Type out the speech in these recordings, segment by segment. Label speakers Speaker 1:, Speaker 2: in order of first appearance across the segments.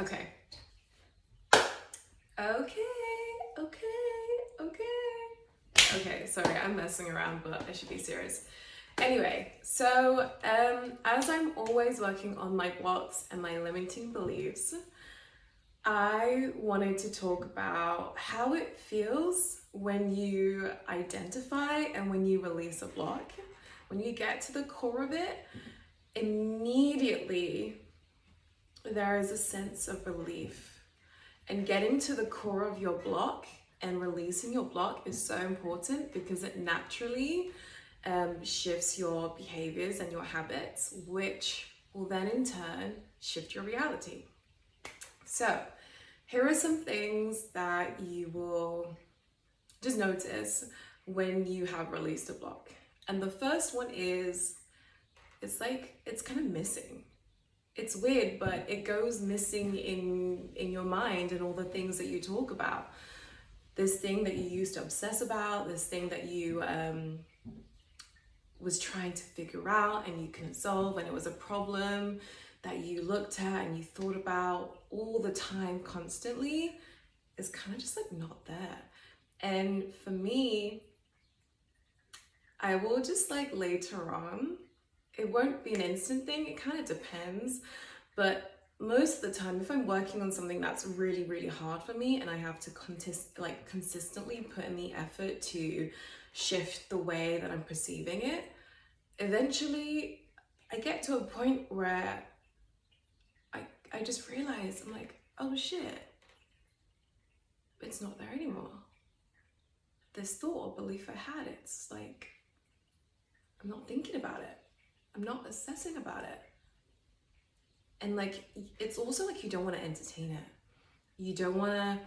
Speaker 1: Okay. Okay, sorry, I'm messing around, but I should be serious. Anyway, so as I'm always working on my blocks and my limiting beliefs, I wanted to talk about how it feels when you identify and when you release a block. When you get to the core of it, immediately there is a sense of relief. And getting to the core of your block and releasing your block is so important because it naturally shifts your behaviors and your habits, which will then in turn shift your reality. So, here are some things that you will just notice when you have released a block. And the first one is it's kind of missing. It's weird, but it goes missing in your mind and all the things that you talk about. This thing that you used to obsess about, this thing that you was trying to figure out and you couldn't solve, and it was a problem that you looked at and you thought about all the time constantly, is kind of just like not there. And for me, I will just like later on, it won't be an instant thing, it kind of depends, but most of the time, if I'm working on something that's really, really hard for me and I have to consistently put in the effort to shift the way that I'm perceiving it, eventually I get to a point where I just realize, I'm like, oh shit, it's not there anymore. This thought or belief I had, it's like, I'm not thinking about it. I'm not obsessing about it. And like, it's also like you don't want to entertain it. You don't want to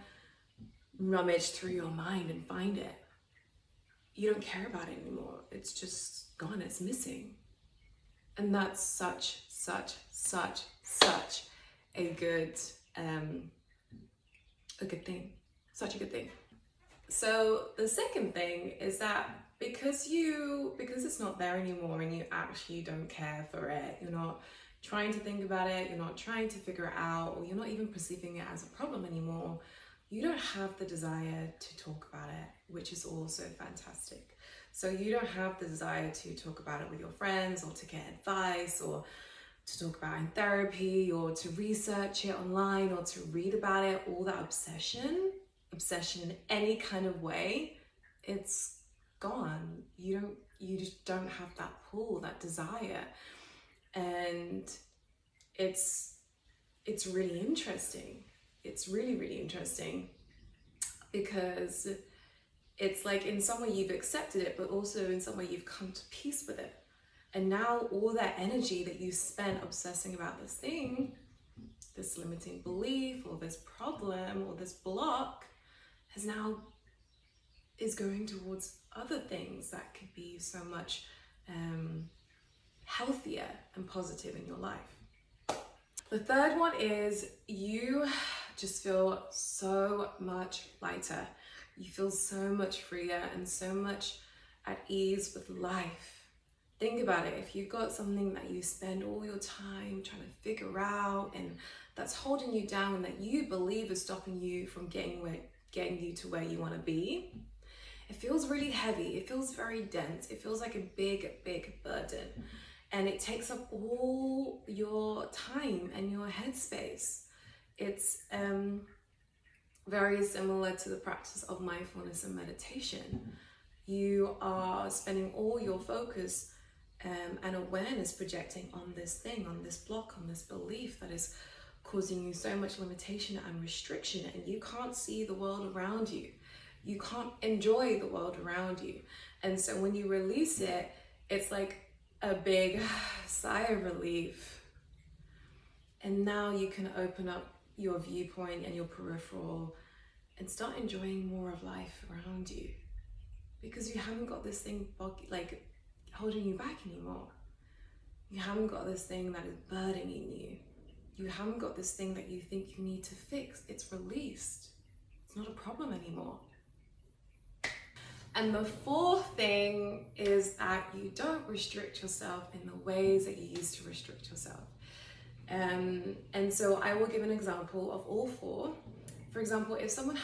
Speaker 1: rummage through your mind and find it. You don't care about it anymore. It's just gone, it's missing. And that's such a good thing. Such a good thing. So the second thing is that because it's not there anymore and you actually don't care for it, you're not trying to think about it, you're not trying to figure it out, or you're not even perceiving it as a problem anymore, you don't have the desire to talk about it, which is also fantastic. So you don't have the desire to talk about it with your friends or to get advice or to talk about it in therapy or to research it online or to read about it. All that obsession in any kind of way, it's gone. You just don't have that pull, that desire. And it's really interesting. It's really, really interesting because it's like in some way you've accepted it, but also in some way you've come to peace with it. And now all that energy that you spent obsessing about this thing, this limiting belief or this problem or this block, is going towards other things that could be so much healthier and positive in your life. The third one is you just feel so much lighter. You feel so much freer and so much at ease with life. Think about it. If you've got something that you spend all your time trying to figure out and that's holding you down and that you believe is stopping you from getting you to where you want to be, it feels really heavy. It feels very dense. It feels like a big, big burden. And it takes up all your time and your headspace. It's very similar to the practice of mindfulness and meditation. You are spending all your focus and awareness projecting on this thing, on this block, on this belief that is causing you so much limitation and restriction, and you can't see the world around you. You can't enjoy the world around you. And so when you release it, it's like a big sigh of relief. And now you can open up your viewpoint and your peripheral and start enjoying more of life around you. Because you haven't got this thing like holding you back anymore. You haven't got this thing that is burdening you. You haven't got this thing that you think you need to fix. It's released. It's not a problem anymore. And the fourth thing is that you don't restrict yourself in the ways that you used to restrict yourself. And so I will give an example of all four. For example, if someone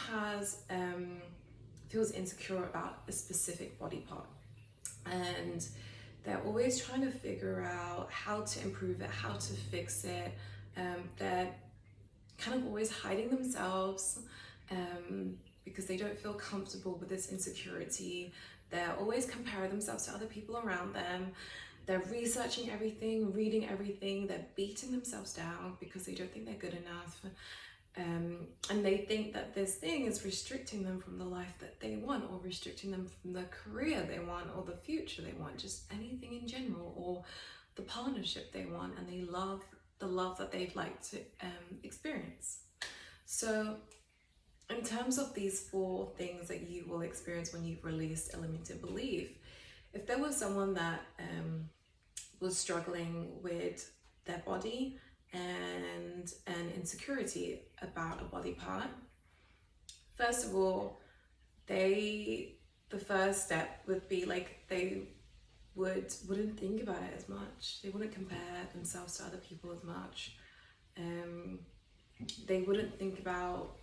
Speaker 1: feels insecure about a specific body part, and they're always trying to figure out how to improve it, how to fix it, they're kind of always hiding themselves because they don't feel comfortable with this insecurity. They're always comparing themselves to other people around them. They're researching everything, reading everything. They're beating themselves down because they don't think they're good enough. And they think that this thing is restricting them from the life that they want, or restricting them from the career they want, or the future they want, just anything in general, or the partnership they want, and they love the love that they'd like to experience. So in terms of these four things that you will experience when you've released a limiting belief, if there was someone that was struggling with their body and an insecurity about a body part, first of all, the first step would be like they wouldn't think about it as much. They wouldn't compare themselves to other people as much. They wouldn't think about,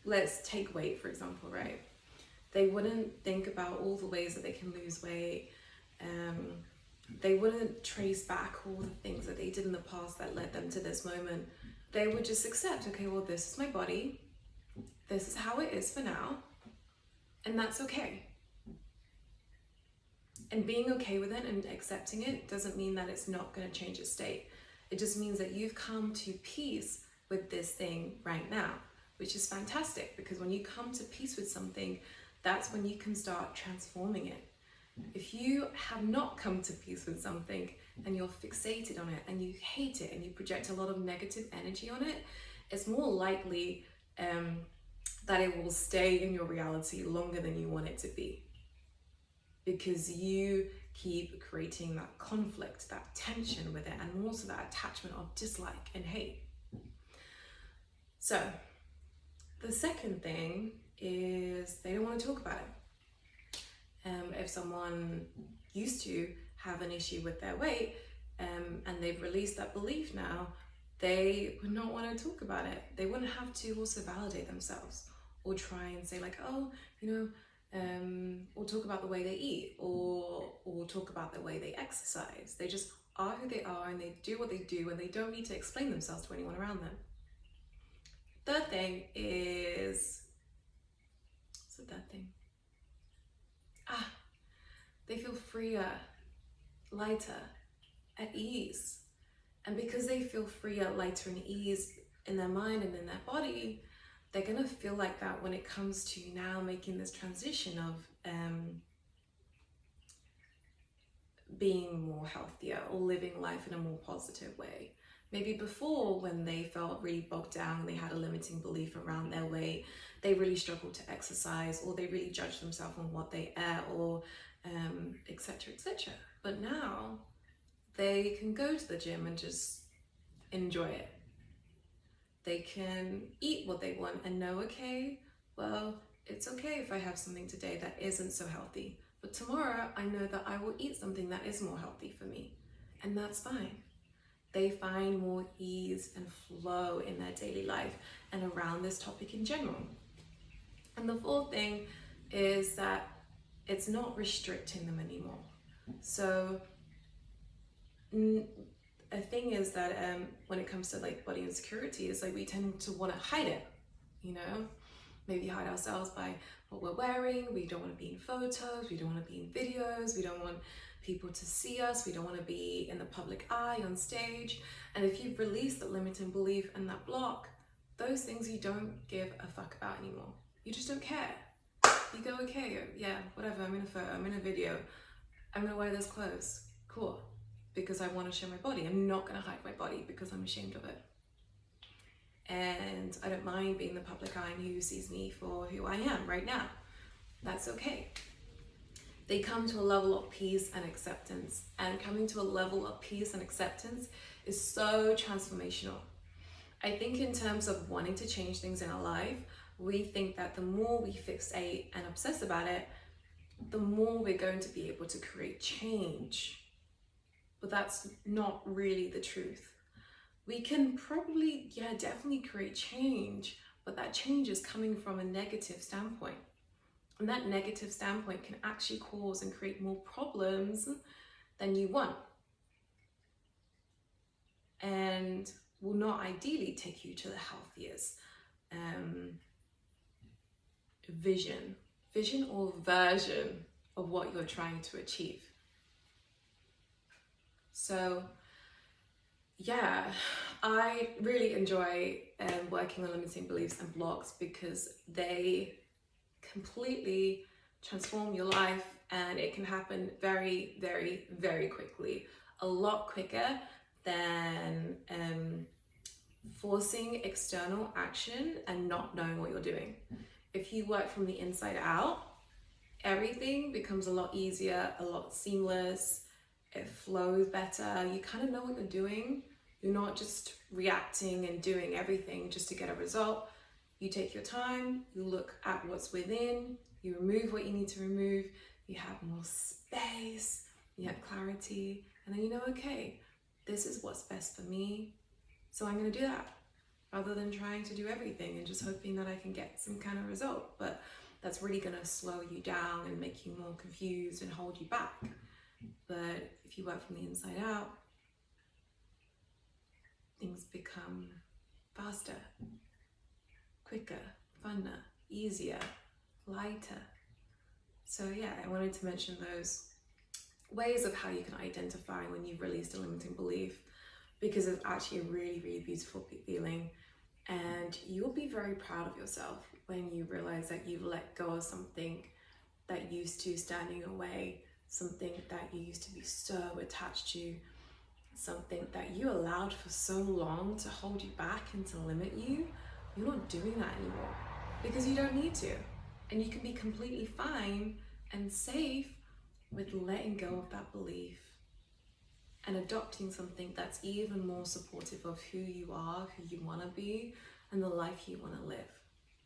Speaker 1: let's take weight, for example, right? They wouldn't think about all the ways that they can lose weight. They wouldn't trace back all the things that they did in the past that led them to this moment. They would just accept, okay, well, this is my body. This is how it is for now. And that's okay. And being okay with it and accepting it doesn't mean that it's not going to change its state. It just means that you've come to peace with this thing right now, which is fantastic, because when you come to peace with something, that's when you can start transforming it. If you have not come to peace with something and you're fixated on it and you hate it and you project a lot of negative energy on it, it's more likely that it will stay in your reality longer than you want it to be, because you keep creating that conflict, that tension with it, and also that attachment of dislike and hate. So the second thing is they don't want to talk about it. If someone used to have an issue with their weight and they've released that belief now, they would not want to talk about it. They wouldn't have to also validate themselves or try and say like, oh, or talk about the way they eat or talk about the way they exercise. They just are who they are and they do what they do, and they don't need to explain themselves to anyone around them. Third thing is, what's the third thing? They feel freer, lighter, at ease. And because they feel freer, lighter, and ease in their mind and in their body, they're gonna feel like that when it comes to now making this transition of being more healthier or living life in a more positive way. Maybe before, when they felt really bogged down, they had a limiting belief around their weight, they really struggled to exercise, or they really judged themselves on what they ate, or etc, etc. But now they can go to the gym and just enjoy it. They can eat what they want and know, okay, well, it's okay if I have something today that isn't so healthy, but tomorrow I know that I will eat something that is more healthy for me, and that's fine. They find more ease and flow in their daily life and around this topic in general. And the fourth thing is that it's not restricting them anymore. So a thing is that when it comes to like body insecurity, is like we tend to want to hide it, maybe hide ourselves by what we're wearing. We don't want to be in photos, we don't want to be in videos, we don't want people to see us, we don't want to be in the public eye on stage. And if you've released that limiting belief and that block, those things you don't give a fuck about anymore. You just don't care. You go, okay, yeah, whatever, I'm in a photo, I'm in a video, I'm gonna wear those clothes, cool, because I want to show my body. I'm not gonna hide my body because I'm ashamed of it. And I don't mind being the public eye and who sees me for who I am right now. That's okay. They come to a level of peace and acceptance, and coming to a level of peace and acceptance is so transformational. I think in terms of wanting to change things in our life, we think that the more we fixate and obsess about it, the more we're going to be able to create change. but that's not really the truth. We can probably, yeah, definitely create change, but that change is coming from a negative standpoint. And that negative standpoint can actually cause and create more problems than you want. And will not ideally take you to the healthiest vision or version of what you're trying to achieve. So yeah, I really enjoy working on limiting beliefs and blocks because they completely transform your life, and it can happen very, very, very quickly, a lot quicker than forcing external action and not knowing what you're doing. If you work from the inside out, everything becomes a lot easier, a lot seamless, it flows better, you kind of know what you're doing. You're not just reacting and doing everything just to get a result. You take your time, you look at what's within, you remove what you need to remove, you have more space, you have clarity, and then you know, okay, this is what's best for me, so I'm going to do that, rather than trying to do everything and just hoping that I can get some kind of result. But that's really going to slow you down and make you more confused and hold you back. But if you work from the inside out, things become faster, quicker, funner, easier, lighter. So yeah, I wanted to mention those ways of how you can identify when you've released a limiting belief, because it's actually a really, really beautiful feeling. And you'll be very proud of yourself when you realize that you've let go of something that used to stand in your way, something that you used to be so attached to, something that you allowed for so long to hold you back and to limit you. You're not doing that anymore because you don't need to. And you can be completely fine and safe with letting go of that belief and adopting something that's even more supportive of who you are, who you want to be, and the life you want to live.